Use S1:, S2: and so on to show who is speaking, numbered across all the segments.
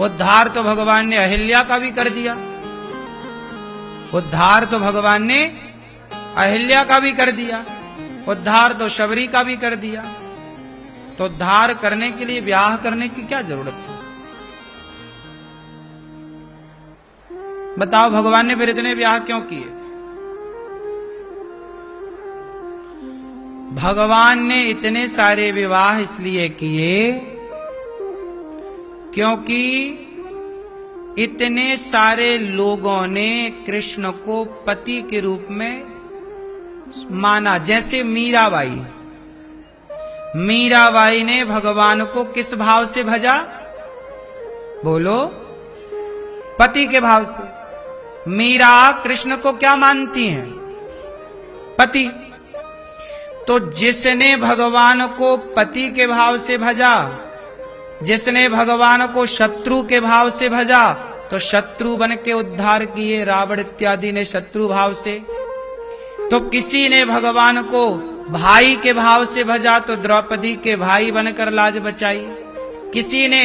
S1: उद्धार तो भगवान ने अहिल्या का भी कर दिया, उद्धार तो भगवान ने अहिल्या का भी कर दिया, उद्धार तो शबरी का भी कर दिया। तो उद्धार करने के लिए ब्याह करने की क्या जरूरत है? बताओ, भगवान ने फिर इतने ब्याह क्यों किए? भगवान ने इतने सारे विवाह इसलिए किए क्योंकि इतने सारे लोगों ने कृष्ण को पति के रूप में माना। जैसे मीराबाई ने भगवान को किस भाव से भजा? बोलो, पति के भाव से। मीरा कृष्ण को क्या मानती हैं? पति। तो जिसने भगवान को पति के भाव से भजा, जिसने भगवान को शत्रु के भाव से भजा, तो शत्रु बन के उद्धार किए। रावण इत्यादि ने शत्रु भाव से। तो किसी ने भगवान को भाई के भाव से भजा, तो द्रौपदी के भाई बनकर लाज बचाई। किसी ने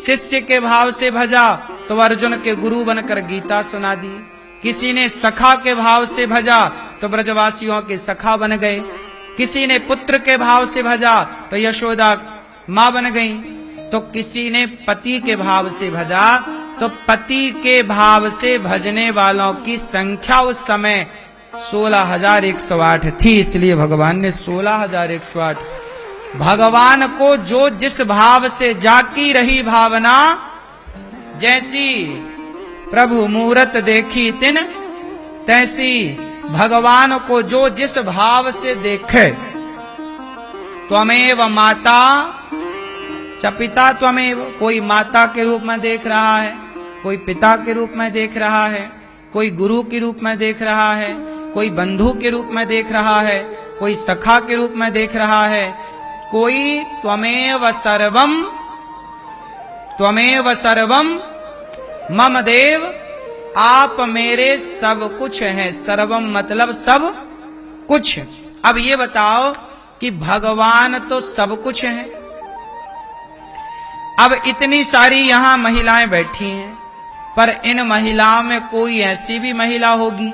S1: शिष्य के भाव से भजा, तो अर्जुन के गुरु बनकर गीता सुना दी। किसी ने सखा के भाव से भजा, तो ब्रजवासियों के सखा बन गए। किसी ने पुत्र के भाव से भजा, तो यशोदा मां बन गई। तो किसी ने पति के भाव से भजा, तो पति के भाव से भजने वालों की संख्या उस समय 16,108 थी। इसलिए भगवान ने 16,108। भगवान को जो जिस भाव से जाकी रही भावना, जैसी प्रभु मूरत देखी तिन तैसी, भगवान को जो जिस भाव से देखे। त्वमेव माता च पिता त्वमेव। कोई माता के रूप में देख रहा है, कोई पिता के रूप में देख रहा है, कोई गुरु के रूप में देख रहा है, कोई बंधु के रूप में देख रहा है, कोई सखा के रूप में देख रहा है, कोई त्वमेव सर्वम मम देव, आप मेरे सब कुछ हैं। सर्वम मतलब सब कुछ। अब ये बताओ कि भगवान तो सब कुछ हैं। अब इतनी सारी यहां महिलाएं बैठी हैं, पर इन महिलाओं में कोई ऐसी भी महिला होगी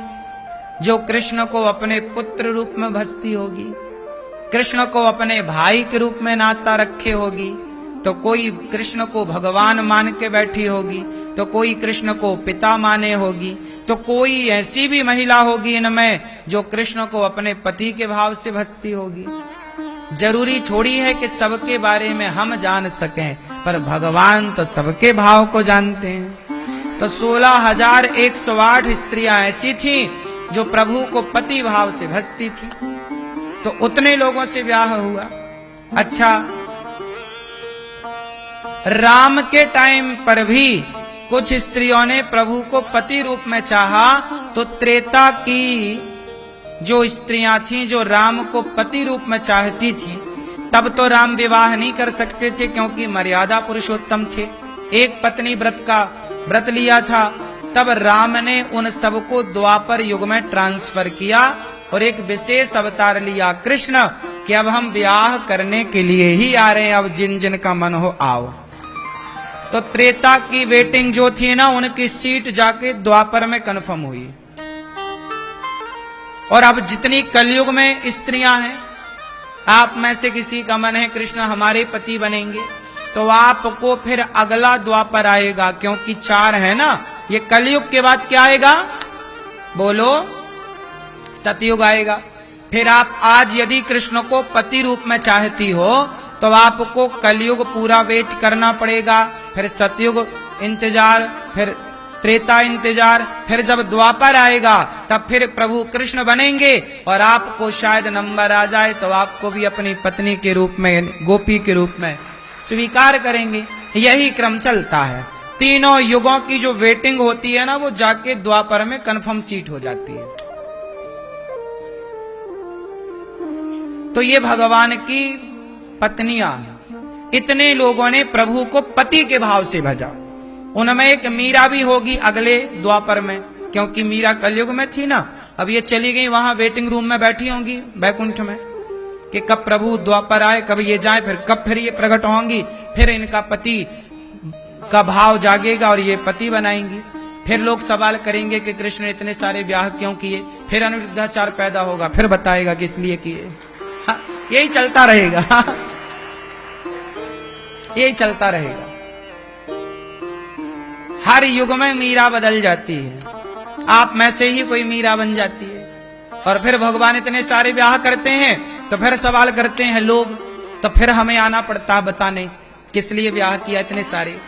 S1: जो कृष्ण को अपने पुत्र रूप में भजती होगी, कृष्ण को अपने भाई के रूप में नाता रखे होगी, तो कोई कृष्ण को भगवान मान के बैठी होगी, तो कोई कृष्ण को पिता माने होगी, तो कोई ऐसी भी महिला होगी इनमें जो कृष्ण को अपने पति के भाव से भजती होगी। जरूरी थोड़ी है कि सबके बारे में हम जान सकें, पर भगवान तो सबके भाव को जानते हैं। तो 16,108 स्त्रियां ऐसी थीं जो प्रभु को पति भाव से भजती थी। तो उतने लोगों से ब्याह हुआ। अच्छा, राम के टाइम पर भी कुछ स्त्रियों ने प्रभु को पति रूप में चाहा, तो त्रेता की जो स्त्रियां थीं जो राम को पति रूप में चाहती थीं, तब तो राम विवाह नहीं कर सकते थे क्योंकि मर्यादा पुरुषोत्तम थे। एक पत्नी व्रत का व्रत लिया था। तब राम ने उन सबको द्वापर युग में ट्रांसफर किया और एक विशेष अवतार लिया कृष्ण, कि अब हम ब्याह करने के लिए ही आ रहे हैं, अब जिन जिन का मन हो आओ। तो त्रेता की वेटिंग जो थी ना, उनकी सीट जाके द्वापर में कन्फर्म हुई। और अब जितनी कलयुग में स्त्रियां हैं, आप में से किसी का मन है कृष्ण हमारे पति बनेंगे, तो आपको फिर अगला द्वापर आएगा, क्योंकि 4 है ना। ये कलयुग के बाद क्या आएगा? बोलो, सतयुग आएगा। फिर आप आज यदि कृष्ण को पति रूप में चाहती हो, तो आपको कलयुग पूरा वेट करना पड़ेगा, फिर सतयुग इंतजार, फिर त्रेता इंतजार, फिर जब द्वापर आएगा तब फिर प्रभु कृष्ण बनेंगे और आपको शायद नंबर आ जाए तो आपको भी अपनी पत्नी के रूप में, गोपी के रूप में स्वीकार करेंगे। यही क्रम चलता है। तीनों युगों की जो वेटिंग होती है ना, वो जाके द्वापर में कंफर्म सीट हो जाती है। तो ये भगवान की पत्नियां, इतने लोगों ने प्रभु को पति के भाव से भजा। उनमें एक मीरा भी होगी अगले द्वापर में, क्योंकि मीरा कलयुग में थी ना। अब ये चली गई वहां वेटिंग रूम में बैठी होंगी बैकुंठ में, कि कब प्रभु द्वापर आए, कब ये जाए, फिर कब फिर ये प्रकट होंगी, फिर इनका पति का भाव जागेगा और ये पति बनाएंगी। फिर लोग सवाल करेंगे कि कृष्ण ने इतने सारे ब्याह क्यों किए, फिर अनिरुद्धाचार पैदा होगा, फिर बताएगा कि इसलिए किए। हाँ, यही चलता रहेगा। यही चलता रहेगा। हर युग में मीरा बदल जाती है, आप में से ही कोई मीरा बन जाती है। और फिर भगवान इतने सारे ब्याह करते हैं तो फिर सवाल करते हैं लोग, तो फिर हमें आना पड़ता है बताने किस लिए ब्याह किया इतने सारे।